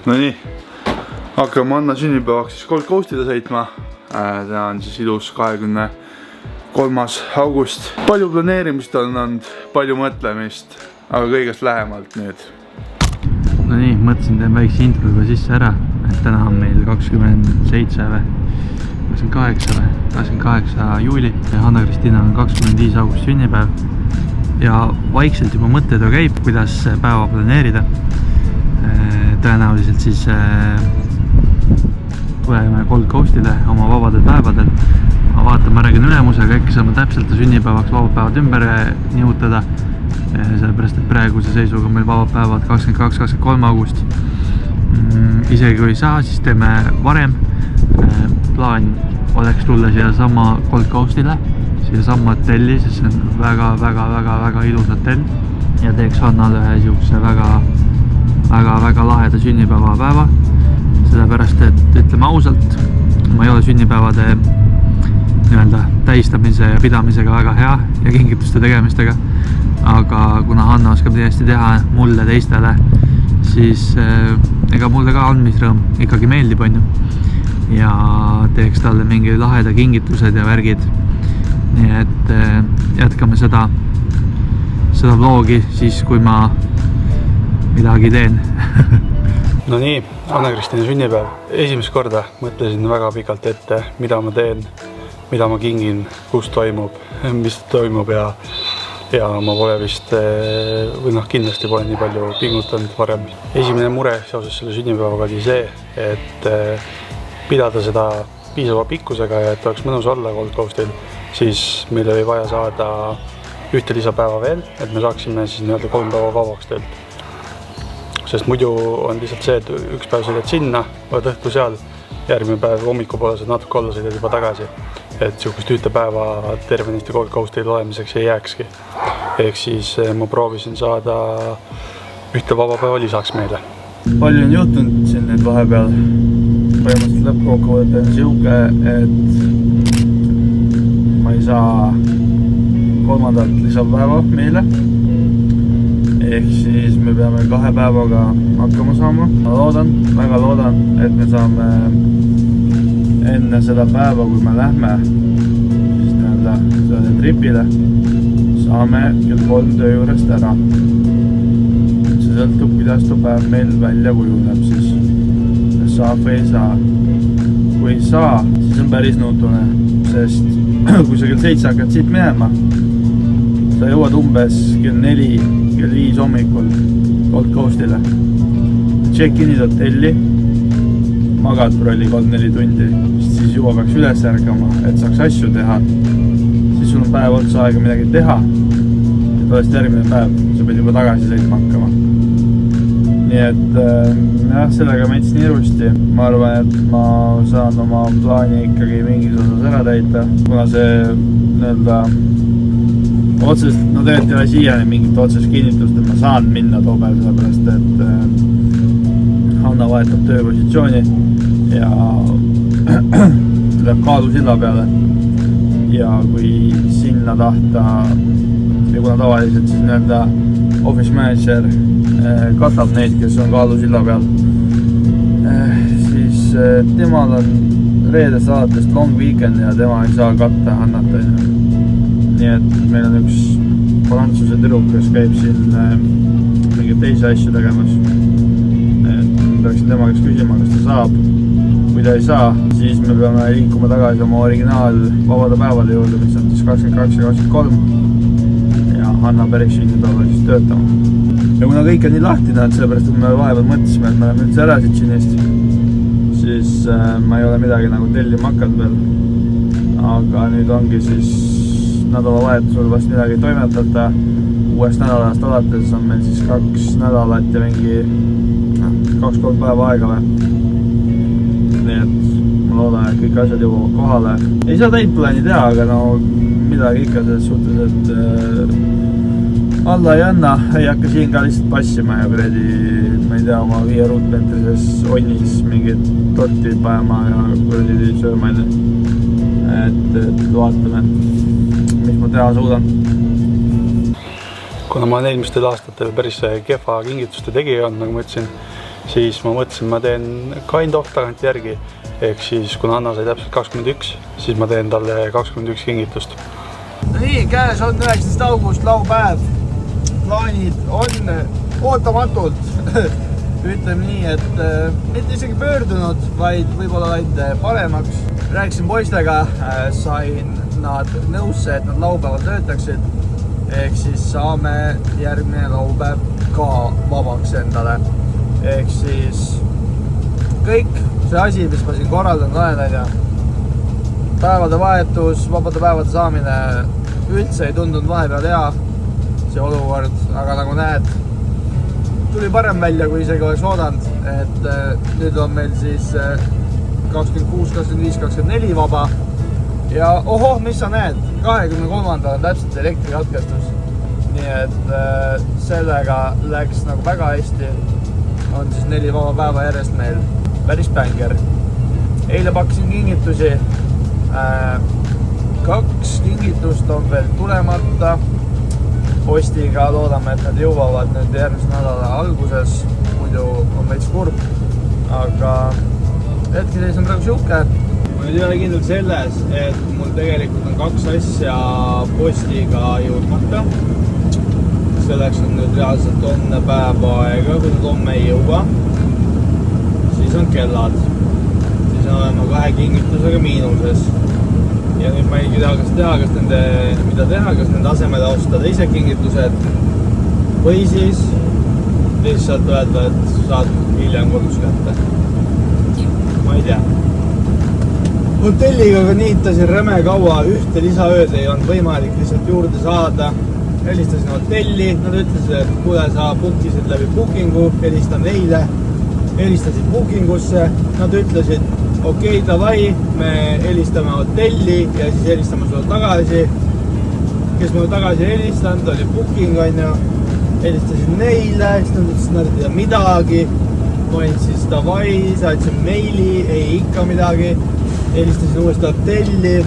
No nii, hakkame Anna sünnipäevaks siis Gold Coastile sõitma. Täna on siis ilus 23. august. Palju planeerimist on olnud, palju mõtlemist, aga kõigest lähemalt nüüd. No nii, mõtlesin teen väikse intro juba sisse ära, et täna on meil 27 või 28 juuli ja Anna-Kristiina on 25. august sünnipäev. Ja vaikselt juba mõtted käib, kuidas päeva planeerida. Tõenäoliselt siis tuleme Gold Coastile oma vabadel päevadel. Ma vaatan, ma räägin ülemusega, äkki saame täpselt sünnipäevaks vabad päevad ümber nihutada. Sellepärast, et praeguse seisuga meil vabad päevad 22-23 august. Isegi kui ei saa, siis teeme varem. Plaan oleks tulla siia sama Gold Coastile, siia sama hotelli, sest see on väga ilus hotell. Ja teeks Annale ühe siukse väga laheda sünnipäeva. Sellepärast, et ütleme ausalt, ma ei ole sünnipäevade tähistamise ja pidamisega väga hea ja kingituste tegemistega. Aga kuna Anna oskab tõesti teha mulle teistele, siis ega mulle ka andmisrõõm ikkagi meeldib, on ju. Ja teeks talle mingi laheda kingitused ja värgid. Nii et jätkame seda vlogi siis, kui ma midagi teen. No nii, Anna-Kristiina sünnipäev. Esimest korda mõtlesin väga pikalt ette, mida ma teen, mida ma kingin, kus toimub, mis toimub ja ma pole vist, kindlasti pole nii palju pingutanud varem. Esimene mure seoses selle sünnipäevaga oli see, et pidada seda piisava pikkusega ja et oleks mõnus olla Gold Coastil, siis meil oli vaja saada ühte lisapäeva veel, et me saaksime siis 3 päeva vabaks töölt. Sest muidu on lihtsalt see, et üks päev sõidad sinna, oled õhtu seal, järgmine päev hommikupoole saad natuke olla, sõidad juba tagasi. Et sihukest ühte päeva tervenisti Gold Coastil olemiseks ei jääkski. Ehk siis ma proovisin saada ühte vaba päeva lisaks meile. Palju on juhtunud siin nüüd vahepeal. Põhimõtteliselt lõppkokkuvõte on sihuke, et ma ei saa 3. lisapäeva meile. Ehk siis me peame 2 päevaga hakkama saama. Ma väga loodan, et me saame enne seda päeva, kui me lähme siis sellele tripile, saame kell 3 töö juurest ära. See sõltub, kuidas too päev meil välja kujuneb siis. Saab või ei saa. Kui ei saa, siis on päris nutune, sest kui sa kell 7 hakkad siit minema, sa jõuad umbes kell 4, kell 5 hommikul Gold Coastile. Check-inid hotelli, magad prolli 3-4 tundi, siis juba peaks üles ärkama, et saaks asju teha. Siis sul on päev otsa aega midagi teha, ja tollest järgmine päev sa pead juba tagasi sõitma hakkama. Nii et sellega meits nii ilusti. Ma arvan, et ma saan oma plaani ikkagi mingis osas ära täita, kuna see otsest, tegelikult ei ole siiani mingit otsest kinnitust, et ma saan minna too päev, sellepärast, et Anna vahetab tööpositsiooni ja läheb kaalusilla peale. Ja kui sinna tahta, ja kuna tavaliselt siis office manager katab neid, kes on kaalusilla peal, siis temal on reedest alatest long weekend ja tema ei saa katta Annata. Nii et meil on üks Prantsuse tüdruk, kes käib siin mingeid teisi asju tegemas. Peaksin tema käest küsima, kas ta saab. Kui ta ei saa, siis me peame liikuma tagasi oma originaal vabade päevade juurde, mis on siis 22 ja 23. Ja Anna päris sünnipäeva siis töötama. Ja kuna kõik on nii lahtine, sellepärast, et me vahepeal mõtlesime, et me oleme üldse ära siit Tšinist, siis ma ei ole midagi nagu tellima hakanud veel. Aga nüüd ongi siis nädalavahetusel vast midagi toimetata. Uuest nädalast alates on meil siis 2 nädalat ja mingi 2-3 päeva aega või. Nii et ma loodan, et kõik asjad jõuavad kohale. Ei saa täit plaani teha, aga no midagi ikka selles suhtes, et alla ei anna, ei hakka siin ka lihtsalt passima ja kuredi, ma ei tea, oma 5 ruutmetrises onnis mingit torti panema ja kuredi sööma. Et vaatame, mis ma teha suudan. Kuna ma olen eelmistel aastatel päris kehva kingituste tegija olnud, nagu ma ütlesin, siis ma mõtlesin, ma teen kind of tagant järgi. Ehk siis, kuna Anna sai täpselt 21, siis ma teen talle 21 kingitust. Nii, käes on 19. august laupäev. Plaanid on ootamatult. Ütleme nii, et mitte isegi pöördunud, vaid võib-olla läinud paremaks. Rääkisin poistega, sain nad nõusse, et nad laupäeval töötaksid. Ehk siis saame järgmine laupäev ka vabaks endale. Ehk siis kõik see asi, mis ma siin korraldanud olen, ja päevade vahetus, vabade päevade saamine üldse ei tundunud vahepeal hea see olukord, aga nagu näed, tuli parem välja, kui isegi oleks oodanud, et nüüd on meil siis 26, 25, 24 vaba ja ohoh, mis sa näed, 23. on täpselt elektrikatkestus, nii et sellega läks nagu väga hästi, on siis 4 vaba päeva järjest meil, päris bänger. Eile pakkisin kingitusi, 2 kingitust on veel tulemata. Postiga loodame, et nad jõuavad nüüd järgmise nädala alguses, muidu on veits kurb. Aga hetkeseis on praegu siuke. Ma nüüd ei ole kindel selles, et mul tegelikult on 2 asja postiga jõudmata. Selleks on nüüd reaalselt homne päev aega, kui nad homme ei jõua. Siis on kellad. Siis on olema 2 kingitusega miinuses. Ja nüüd ma ei tea, kas nende asemel osta teised kingitused või siis lihtsalt öelda, et saad hiljem kodus kätte. Ma ei tea. Hotelliga ka niitasin räme kaua, ühte lisaööd ei olnud võimalik lihtsalt juurde saada. Helistasin hotelli, nad ütlesid, et kuule, sa bookisid läbi bookingu, helistan neile. Helistasid bookingusse, nad ütlesid, okei, davai, me helistame hotelli ja siis helistame sulle tagasi. Kes mulle tagasi helistanud, oli booking, helistasin neile, siis nad ütlesid, nad ei tea midagi. Ma olin siis davai, saatsin meili, ei ikka midagi. Helistasin uuesti hotelli ja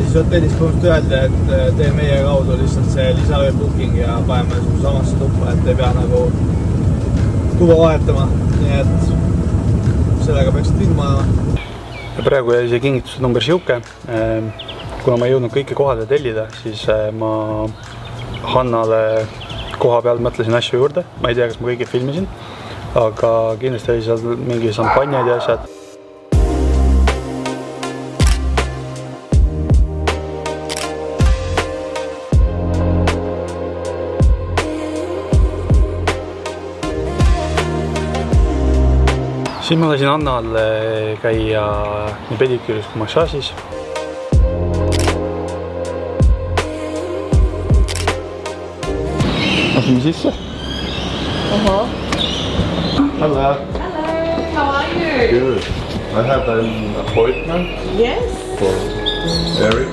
siis hotellis põhimõtteliselt öelda, et tee meie kaudu lihtsalt see lisaöö booking ja paneme samasse tuppa, et ei pea nagu tuba vahetama. Nii et sellega peaksid ilma olema. Ja praegu jäi see kingitus number siuke. Kuna ma ei jõudnud kõike kohale tellida, siis ma Hannale koha peal mõtlesin asju juurde. Ma ei tea, kas ma kõige filmisin, aga kindlasti oli seal mingi šampanjad ja asjad. Siis ma lasin Annal käia nii pediküüris kui massaažis. Lasime sisse. Hello. Hello. Hello, how are you? Good. I have an appointment Yes. for Eric.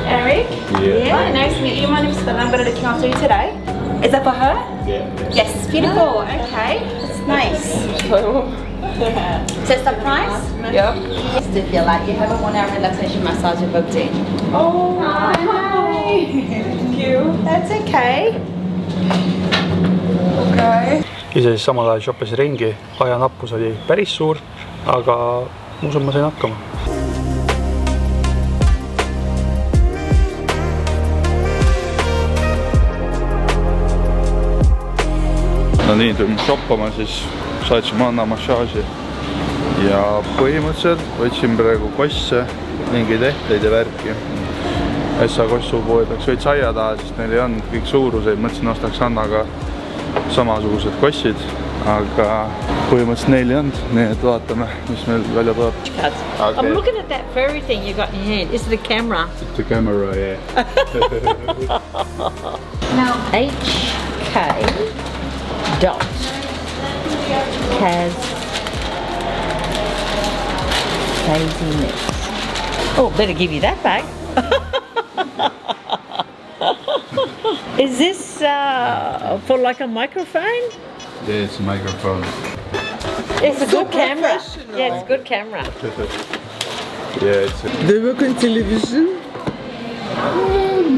Eric? Yeah. Hi, nice to meet you. My name's Stella. I'm going to look after you today. Is that for her? Yeah. Yes, beautiful. Okay, that's nice. So it's a surprise? Yep. Just to feel like you have a 1-hour relaxation massage booked in. Oh, hi. Thank you. That's okay. Okay. Ise siis samal ajal shoppasin ringi, ajanappus oli päris suur, aga usun, ma sain hakkama. No nii, tulime shoppama, siis saatsime Anna massaaži ja põhimõtteliselt võtsin praegu kosse, mingeid ehteid ja värki. Essa kossupood läks veits aia taha, sest neil ei olnud kõik suuruseid, mõtlesin ostaks Annaga samasugused kossid, aga põhimõtteliselt neil ei olnud, nii et vaatame, mis meil välja tuleb. Okay. I'm looking at that furry thing you got in your hand. Is it the camera? It's the camera, yeah. Now, HK dot has Daisy Mix. Oh, better give you that back. Is this for like a microphone? Yeah, it's a microphone. It's a good camera. Yeah, it's a good camera. Yeah, it's a... They work on television?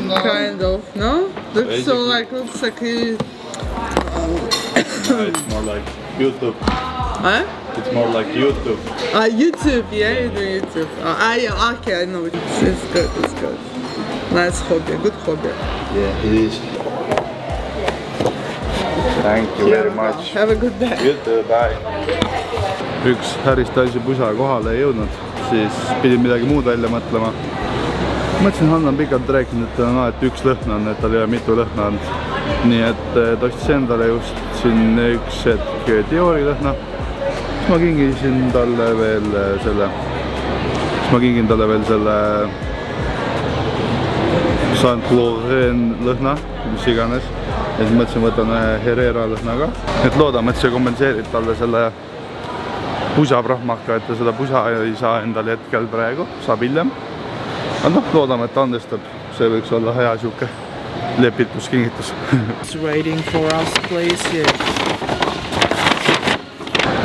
Kind of, no? That's so Basically. like, looks like a... No, it's more like YouTube. Huh? It's more like YouTube. YouTube, yeah, you do YouTube. Yeah, okay, I know. It's good, it's good. Nice hobby, good hobby. Yeah, it is. Thank you very much. Have a good day. You too, bye. Üks Häristaisi pusa kohale ei jõudnud, siis pidin midagi muud välja mõtlema. Mõtlesin, Hanna on pikalt rääkinud, et tal on alati üks lõhna on, et tal ei ole mitu lõhna olnud. Nii et ta ostis endale just siin üks hetk Diori lõhna. Siis ma kingisin talle veel selle Saint Laurent lõhna, mis iganes. Ja siis mõtlesin, võtan ühe Herrera lõhna ka. Et loodame, et see kompenseerib talle selle pusaprahmaka, et ta seda pusa ei saa endale hetkel praegu, saab hiljem. Aga noh, loodame, et ta andestab. See võiks olla hea siuke lepituskingitus. It's waiting for us, please. Yeah.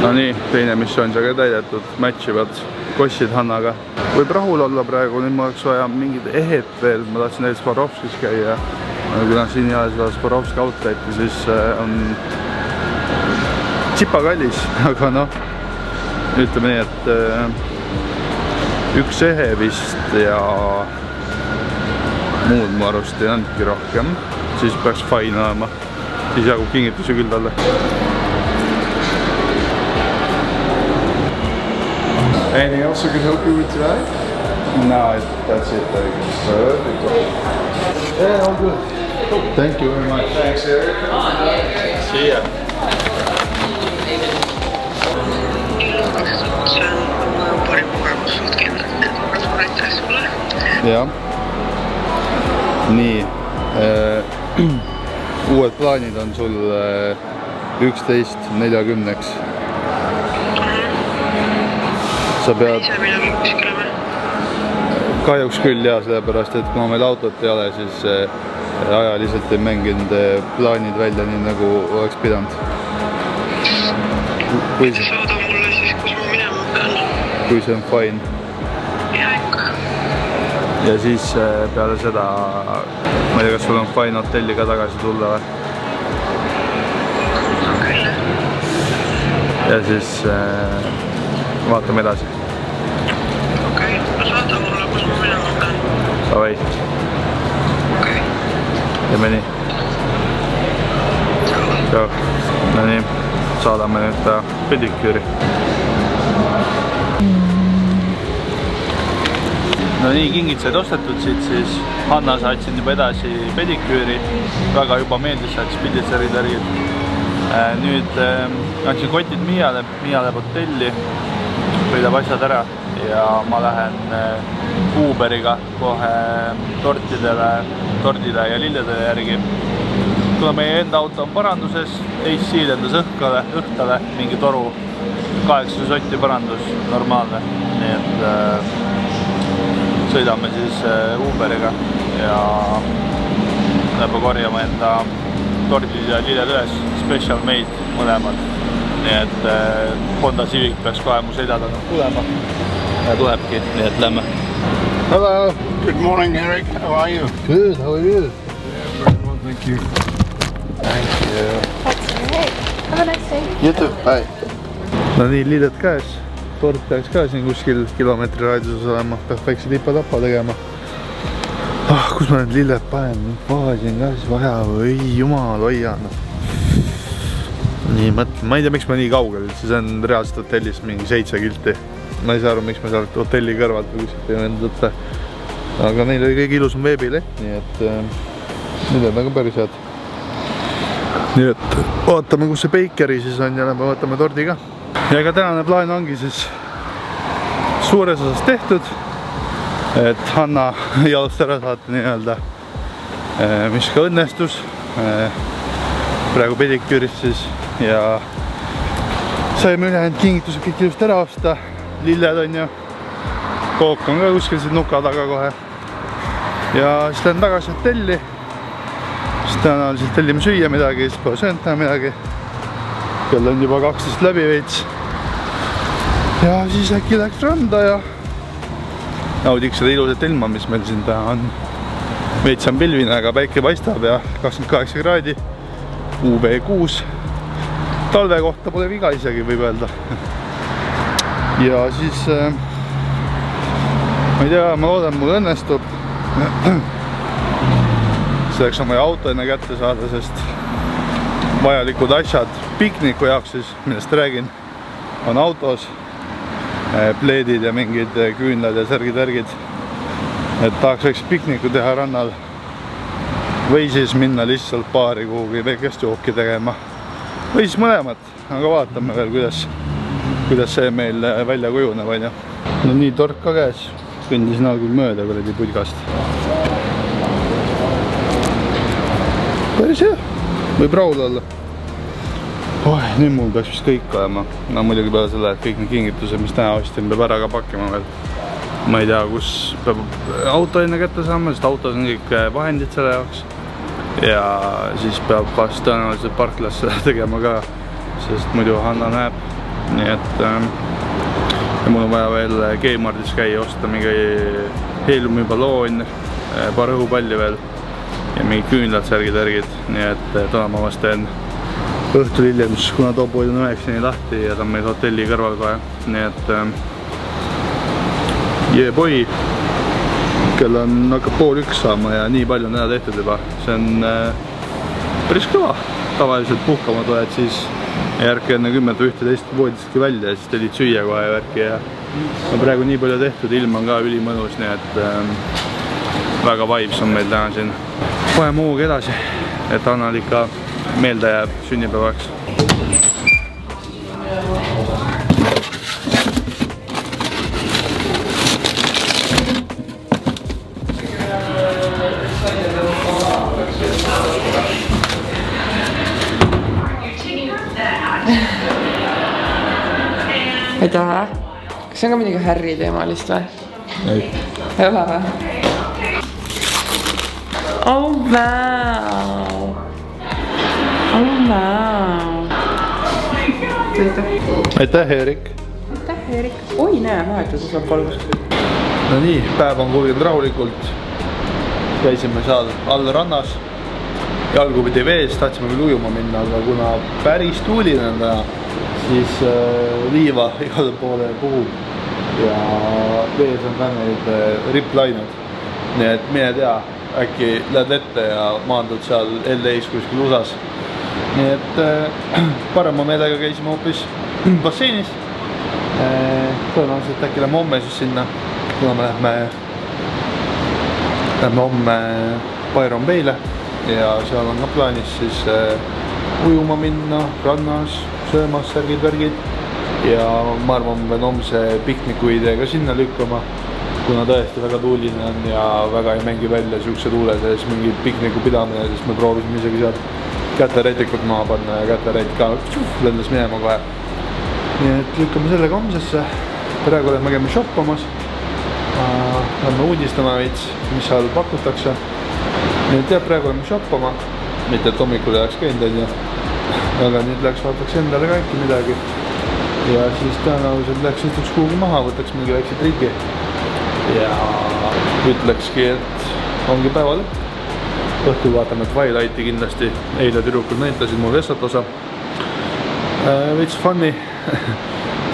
No nii, teine missioon sai ka täidetud, matchivad kossid Hannaga. Võib rahul olla praegu, nüüd ma oleks vaja mingid ehed veel, ma tahtsin näiteks Swarovskis käia. Kuna siin ei ole seda Swarovski outleti, siis on tsipa kallis, aga noh, ütleme nii, et üks ehe vist ja muud mu arust ei andki rohkem, siis peaks fine olema, siis jagub kingitusi küll talle. Anything else I could help you with today? No, that's it. Perfect. Yeah, all good. Thank you very much. Thanks, Eric. See ya. Jah. Nii. Uued plaanid on sul 11:40. Sa pead... Kahjuks küll jah, sellepärast, et kui meil autot ei ole, siis ajaliselt ei mänginud plaanid välja nii nagu oleks pidanud. Võid sa saada mulle siis, kus ma minema pean? Kui see on fine. Ja ikka. Ja siis peale seda, ma ei tea, kas sul on fine hotelli ka tagasi tulla või? Küll. Ja siis vaatame edasi. Okei, no saada mulle, kus ma minema pean. Davai. Okei. Teeme nii. Tšau. No nii, saadame nüüd pediküüri. No nii, kingid said ostetud siit, siis Hanna saatsin juba edasi pediküüri. Väga juba meeldis, saatis pilditserid järgid. Nüüd andsin kotid Miiale hotelli, võidab asjad ära ja ma lähen Uberiga kohe tordile ja lilledele järgi. Kuna meie enda auto on paranduses, AC lendas õhtale mingi toru 8 sotti parandus, normaalne. Nii et sõidame siis Uberiga ja läbi korjama enda tordid ja lilled üles, special made mõlemad. Nii et Honda Civic peaks kohe mu selja tagant tulema ja tulebki, nii et lähme. Hello. Good morning, Eric. How are you? Good, how are you? Yeah, very well, thank you. Thank you. That's great. Have a nice day. You too. Bye. No nii, lilled käes. Tord peaks ka siin kuskil kilomeetri raadiuses olema, peaks väikse lipa-tapa tegema. Kus ma need lilled panen? Vaasin ka siis vaja või jumal hoian. Nii mõtlen, ma ei tea, miks ma nii kaugel, siis on reaalselt hotellis mingi 7 kilti. Ma ei saa aru, miks ma sealt hotelli kõrvalt või kuskilt ei võinud võtta. Aga neil oli kõige ilusam veebileht, nii et need on päris head. Nii et vaatame, kus see Bakeri siis on ja lähme võtame tordi ka. Ja ega tänane plaan ongi siis suures osas tehtud, et Hanna jalust ära saata nii-öelda, mis ka õnnestus praegu pediküürist siis ja saime ülejäänud kingitused kõik ilusti ära osta, lilled on ju, kook on ka kuskil siin nuka taga kohe ja siis lähen tagasi hotelli, siis tõenäoliselt tellime süüa midagi, siis pole söönud täna midagi, kell on juba 12 läbi veits ja siis äkki läks randa ja naudiks seda ilusat ilma, mis meil siin täna on. Veits on pilvine, aga päike paistab ja 28 kraadi, UV6. talve kohta pole viga isegi, võib öelda. Ja siis ma ei tea, ma loodan, mul õnnestub. Selleks on vaja auto enne kätte saada, sest vajalikud asjad pikniku jaoks siis, millest räägin, on autos. Pleedid ja mingid küünlad ja särgid-värgid. Et tahaks võiks pikniku teha rannal või siis minna lihtsalt baari kuhugi väikest jooki tegema. Või siis mõlemat, aga vaatame veel, kuidas see meil välja kujuneb. No nii tork ka käes, kõndisin algul mööda kuradi pudgast. Päris hea, võib rahul olla. Nüüd mul peaks vist kõik olema. No muidugi peale selle, et kõik need kingitused, mis täna ostin, peab ära ka pakkima veel. Ma ei tea, kus peab auto enne kätte saama, sest autos on kõik vahendid selle jaoks. Ja siis peab vast tõenäoliselt parklasse tegema ka, sest muidu Hanna näeb. Nii et mul on vaja veel G-Martis käia, osta mingi heeliumiballoon, paar õhupalli veel ja mingi küünlad, särgid-värgid. Nii et täna ma vast teen õhtul hiljem, kuna toopoid on 9 lahti ja ta on meil hotelli kõrval kohe. Nii et boy, kell on hakkab 12:30 saama ja nii palju on täna tehtud juba. See on päris kõva. Tavaliselt puhkama tuled siis järgi enne 10 või 11 voodistki välja ja siis telid süüa kohe ja värki. Ja praegu nii palju tehtud, ilm on ka ülimõnus, nii et väga vibes on meil täna siin. Kohe muuga edasi, et Annal ikka meelde jääb sünnipäevaks. Aitäh! Kas see on ka midagi Harry teemalist või? Ei. Ei ole või? Oh wow! Oh wow! Aitäh, Erik! Aitäh, Erik! Oi, näe, vahetuses on kolmas. No nii, päev on kulgenud rahulikult. Käisime seal all rannas. Jalgu pidi vees, tahtsime veel ujuma minna, aga kuna päris tuuline on täna, siis liiva igale poole puhub ja vees on ka neid riplained. Nii et mine tea, äkki lähed vette ja maandud seal LA-s kuskil USAs. Nii et parema meelega käisime hoopis basseinis. Tõenäoliselt äkki lähme homme siis sinna, kuna me lähme homme Byron Bay'le ja seal on ka plaanis siis ujuma minna rannas, söömas, särgid-värgid ja ma arvan, ma pean homse pikniku idee ka sinna lükkama, kuna tõesti väga tuuline on ja väga ei mängi välja siukse tuule sees mingi pikniku pidamine, sest me proovisime isegi sealt käterätikud maha panna ja käterätt ka lendas minema kohe. Nii et lükkame sellega homsesse. Praegu oleme käime shoppamas. Lähme uudistama veits, mis seal pakutakse. Nii et jah, praegu oleme shoppama. Mitte et hommikul jääks käinud on ju. Aga nüüd vaataks endale ka äkki midagi. Ja siis tõenäoliselt läks istuks kuhugi maha, võtaks mingi väikse triki. Ja ütlekski, et ongi päeva lõpp. Õhtul vaatame Twilighti kindlasti. Eile tüdrukud näitasid mul Vessat osa. Veits funny.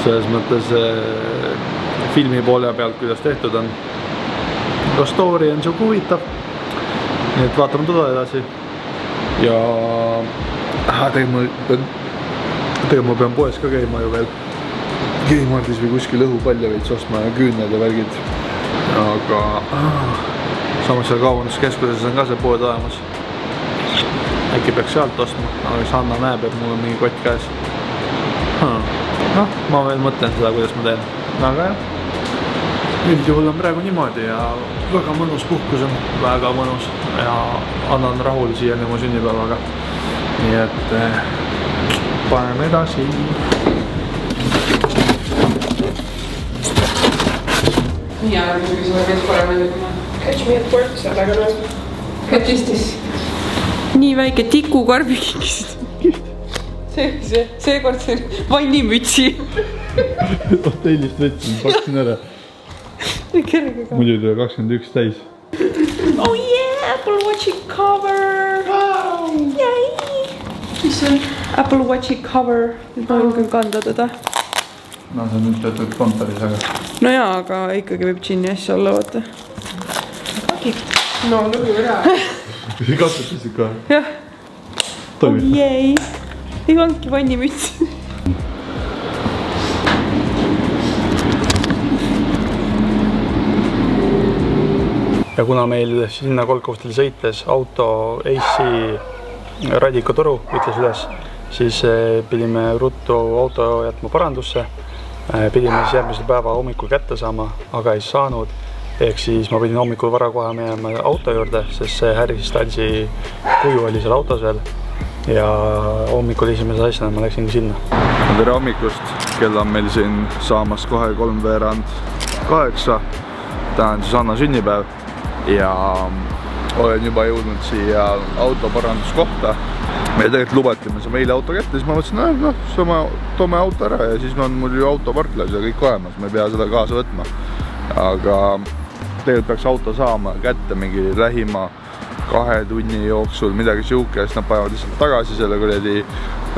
Selles mõttes filmi poole pealt, kuidas tehtud on. Ka story on siuke huvitav. Nii et vaatame toda edasi. Ja tegelikult ma pean poes ka käima ju veel G-Martis või kuskil õhupalle veits ostma ja küüned ja värgid. Aga samas seal kaubanduskeskuses on ka see pood olemas. Äkki peaks sealt ostma, aga siis Hanna näeb, et mul on mingi kott käes. Noh, ma veel mõtlen seda, kuidas ma teen. Aga jah, üldjuhul on praegu niimoodi ja väga mõnus puhkus on, väga mõnus ja annan rahul siiani mu sünnipäevaga. Nii et paneme edasi. Nii aeg muidugi sulle käis parem edukuma. Catch me at work, see on väga nõus. Katistis. Nii väike tikukarbi kingisid. Seekord see vannimütsi. Hotellist võtsin, paksin ära. Muidu tuli 21 täis. Oh yeah, Apple Watchi cover. Yay! Mis on? Apple Watchi cover, nüüd ma julgen kanda teda. No see on nüüd töötud kontoris, aga... No jaa, aga ikkagi võib džinni asja olla, vaata. No, lõbu ära. Katsutas ikka? Jah. Oh jei. Ei olnudki vannimüts. Ja kuna meil sinna Goldcoastile sõites auto AC radikaturu ütles üles, siis pidime ruttu auto jätma parandusse. Pidime siis järgmisel päeva hommikul kätte saama, aga ei saanud. Ehk siis ma pidin hommikul vara kohe minema auto juurde, sest see Harry Stylesi kuju oli seal autos veel. Ja hommikul esimese asjana ma läksingi sinna. Tere hommikust, kell on meil siin saamas kohe 7:03. Täna on siis Anna sünnipäev ja olen juba jõudnud siia autoparanduskohta. Me tegelikult lubati, me saame eile auto kätte, siis ma mõtlesin, toome auto ära ja siis on mul ju autoparklas ja kõik olemas, me ei pea seda kaasa võtma. Aga tegelikult peaks auto saama kätte mingi lähima 2 tunni jooksul, midagi siuke, siis nad panevad lihtsalt tagasi selle kuradi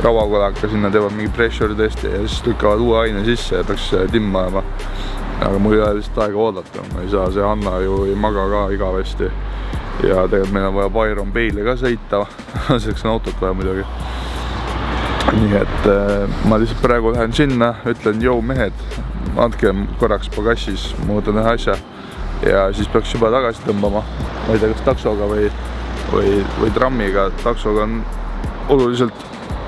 rauakolaka, sinna teevad mingi pressure testi ja siis lükkavad uue aine sisse ja peaks timma olema. Aga mul ei ole lihtsalt aega oodata, ma ei saa, see Anna ju ei maga ka igavesti. Ja tegelikult meil on vaja Byron Bay'le ka sõita, selleks on autot vaja muidugi. Nii et ma lihtsalt praegu lähen sinna, ütlen, jou mehed, andke korraks pagassis, ma võtan ühe asja ja siis peaks juba tagasi tõmbama. Ma ei tea, kas taksoga või trammiga. Taksoga on oluliselt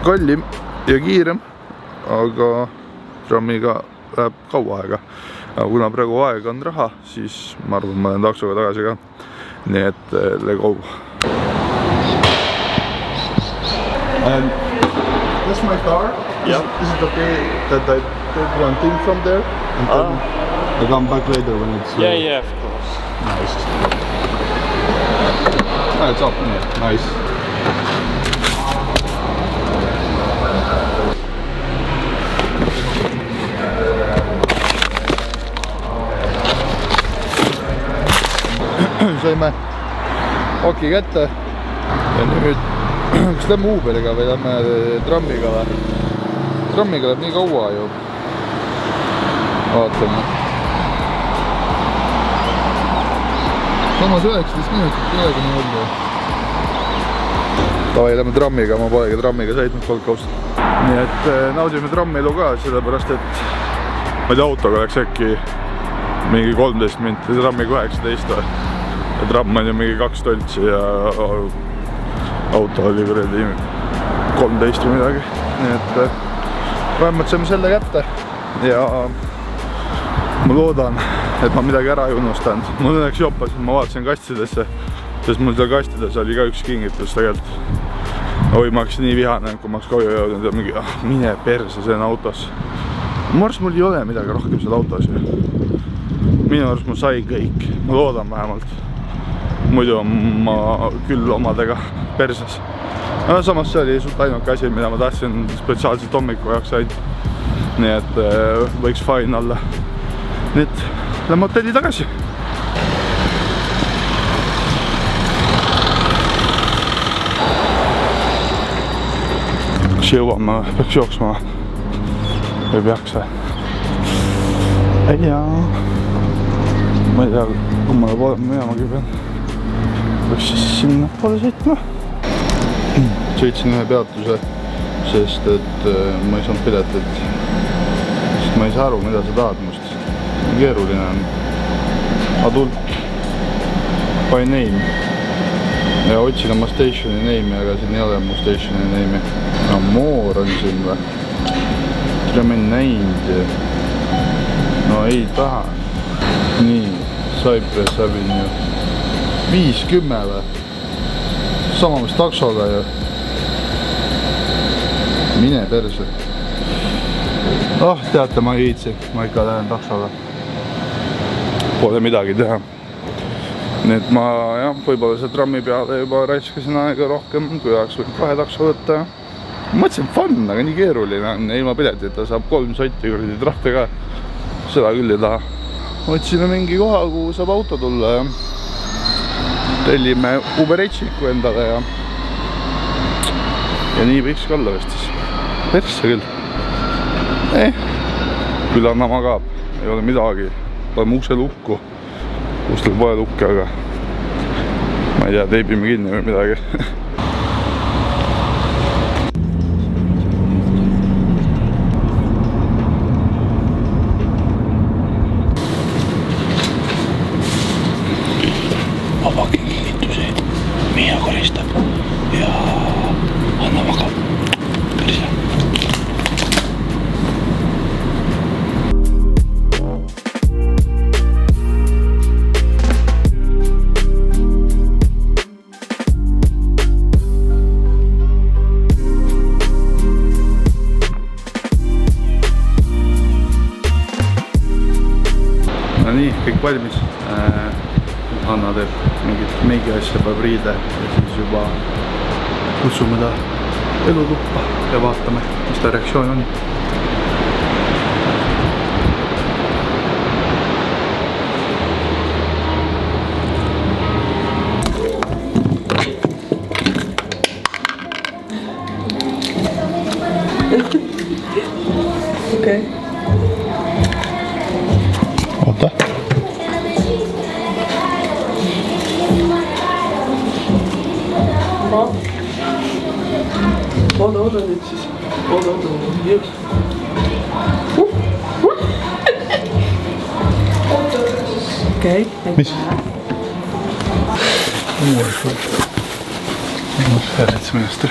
kallim ja kiirem, aga trammiga läheb kaua aega. Aga kuna praegu aega on raha, siis ma arvan, ma lähen taksoga tagasi ka. Nii et lego. That's my car. Yeah. Is it okay that I take one thing from there and then I come back later when it's... Yeah, of course. Nice. Oh, it's up there. Nice. Saime oki kätte ja nüüd kas lähme Uberiga või lähme trammiga või? Trammiga läheb nii kaua ju. Vaatame. Samas 19 minutit ei olegi nii oldu. Tavai, lähme trammiga, ma polegi trammiga sõitnud Goldcoast. Nii et naudime trammilu ka, sellepärast et ma ei tea, autoga läks äkki mingi 13 minutit, trammiga 19 või. Ja tramm on ju mingi 2 toltsi ja auto oli kuradi 13 või midagi. Nii et vähemalt saime selle kätte ja ma loodan, et ma midagi ära ei unustanud. Mul õnneks joppas, ma vaatasin kastidesse, sest mul seal kastides oli ka üks kingitus tegelikult. Oi, ma oleks nii vihane, kui ma oleks koju jõudnud ja mingi, mine perse, see on autos. Ma arvast mul ei ole midagi rohkem seal autos. Minu arvast ma sai kõik, ma loodan vähemalt. Muidu on ma küll omadega perses. No, samas see oli suht ainuke asi, mida ma tahtsin spetsiaalselt hommiku jaoks sain. Nii et võiks fine olla. Nii et lähme hotelli tagasi. Kas jõuame, peaks jooksma või peaks või? Ei jaa. Ma ei tea, kummale poole minamagi pean. Võiks siis sinna poole sõitma. Sõitsin ühe peatuse, sest et ma ei saanud piletit. Sest ma ei saa aru, mida sa tahad must. Keeruline on. Adult. By name. Ja otsin oma stationi name'i, aga siin ei ole mu stationi name'i. Amor on siin või? Tere ma ei näinud. No ei taha. Nii, Cypress Avenue. 5-10 või? Sama mis taksoga ju. Mine perse. Teate, ma ei viitsi. Ma ikka lähen taksoga. Pole midagi teha. Nii et ma võib-olla see trammi peale juba raiskasin aega rohkem, kui oleks võinud 2 takso võtta. Mõtlesin fun, aga nii keeruline on. Ilma piletita saab 3 sotti kuradi trahvi ka. Seda küll ei taha. Otsime mingi koha, kuhu saab auto tulla ja tellime Uber Eatsiku endale ja nii võiks ka olla vist siis. persse küll. Küll Anna magab, ei ole midagi. Paneme ukse lukku. Ustel pole lukke, aga ma ei tea, teibime kinni või midagi. Vabake kingitusi. Miia koristab ja Anna magab. Päris hea. No nii, kõik valmis. Anna teeb mingit meigi asja, peab riide ja siis juba kutsume ta elutuppa ja vaatame, mis ta reaktsioon on. Okei. Oota. Oda nüüd siis. Oda. Just. Okei. Mis? Atmosfääriminister.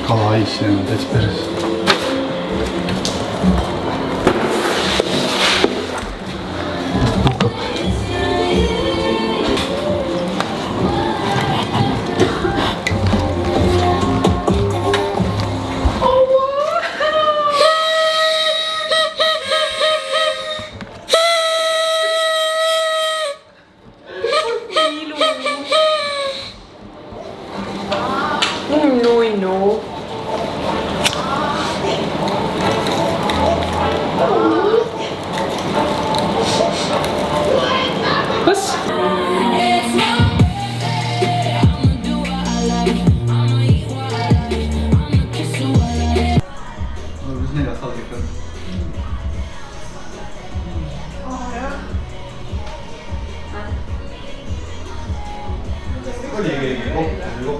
Kala aisi on täitsa peres. No. Kas? Oli keegi kokku.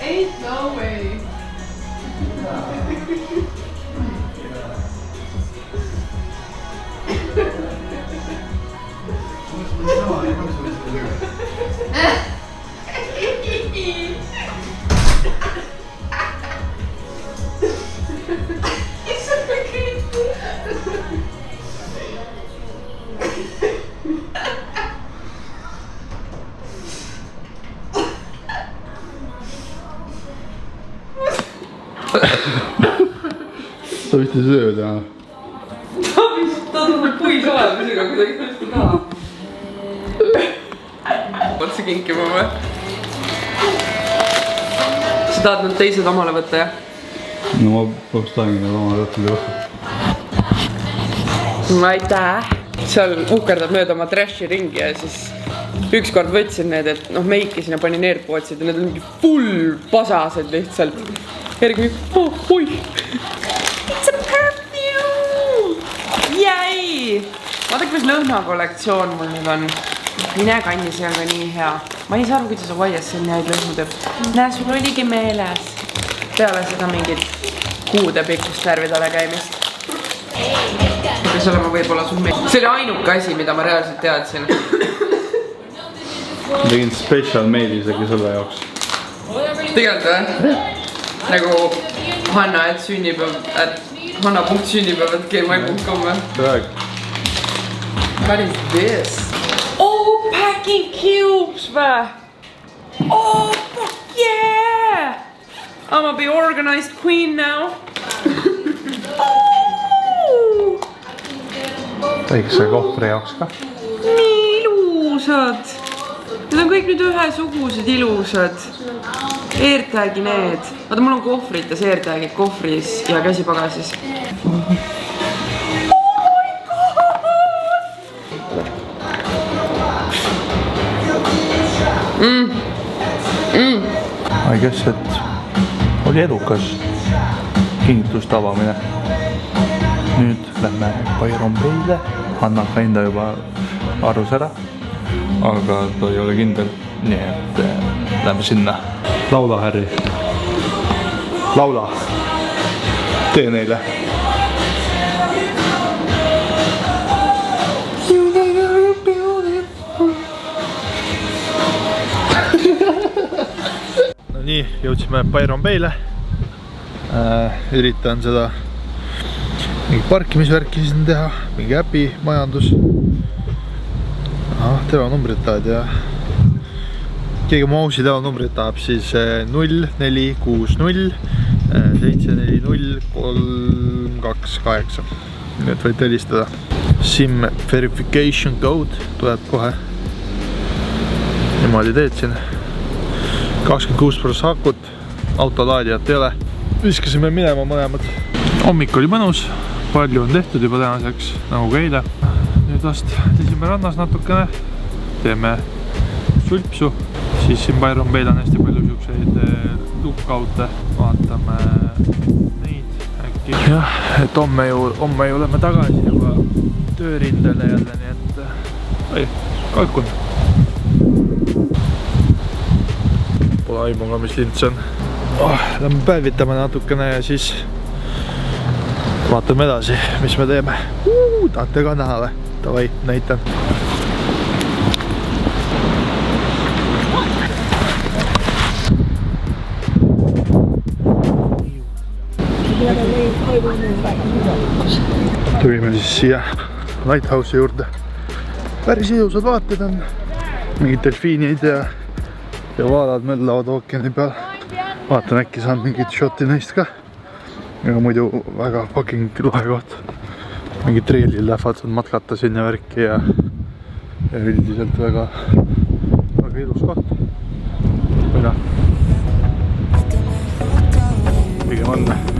Ain't no way. Ta vist ei söö täna. Ta tuleb puisaemisega kuidagi tõesti taha. Otse kinkima või? Sa tahad nad teised omale võtta, jah? No ma peaks tahangi need omale võtta juba. Aitäh! Seal uhkerdab mööda oma trashi ringi ja siis ükskord võtsin need, et noh, meikisin ja panin airpodsid ja need on mingi full pasased lihtsalt. Järgi mingi, oh, oi! It's a perfume! Jäi! Vaadake, mis lõhnakollektsioon mul nüüd on. Mine kanni, see on ka nii hea. Ma ei saa aru, kuidas Hawaiias siin häid lõhnu teeb. Näe, sul oligi meeles. Peale seda mingit kuude pikkust värvidele käimist. Peaks olema võib-olla sul meeles. See oli ainuke asi, mida ma reaalselt teadsin. Tegin special maili isegi selle jaoks. Tegelikult või? Nagu Hanna, et sünnipäev, hanna.sünnipäev@gmail.com või? Praegu. What is this? Oh, packing cubes või? Oh, fuck yeah! I'm gonna be organized queen now. Oh! Väikse kohvri jaoks ka. Nii ilusad. Need on kõik nüüd ühesugused ilusad. AirTagi need. Vaata, mul on kohvrites AirTagid kohvris ja käsipagasis. I guess, et oli edukas kingituste avamine. Nüüd lähme Byron Bay'le. Hanna ka enda juba arvus ära, aga ta ei ole kindel, nii et lähme sinna. Laula, Harry. Laula. Tee neile. No nii, jõudsime Byron Bay'le. Üritan seda mingi parkimisvärki siin teha, mingi äpi, majandus. Telenumbrid tahad ja keegi mausi telenumbrid tahab, siis 0460 740 328. Nii et võite helistada. SIM verification code tuleb kohe. Niimoodi teed siin. 26% akut, autolaadijat ei ole. Viskasime minema mõlemad. Hommik oli mõnus, palju on tehtud juba tänaseks, nagu ka eile. Nüüd vast lisime rannas natukene, teeme sulpsu. Siis siin Byron Bay'l on hästi palju siukseid lukkaute, vaatame neid äkki. Jah, et homme ju oleme tagasi juba töörindele jälle, nii et kalkun. Pole aimuga, mis lint see on. Lähme päevitame natukene ja siis vaatame edasi, mis me teeme. Tahate ka näha või? Davai, näitan. Tulime siis siia Lighthouse'i juurde. Päris ilusad vaated on. Mingid delfiinid ja vaalad möllavad ookeani peal. Vaatan, äkki saan mingit shoti neist ka. Aga muidu väga fucking lahe koht. Mingid treelil lähevad matkata sinna värki ja üldiselt väga ilus koht. Või noh. Pigem on.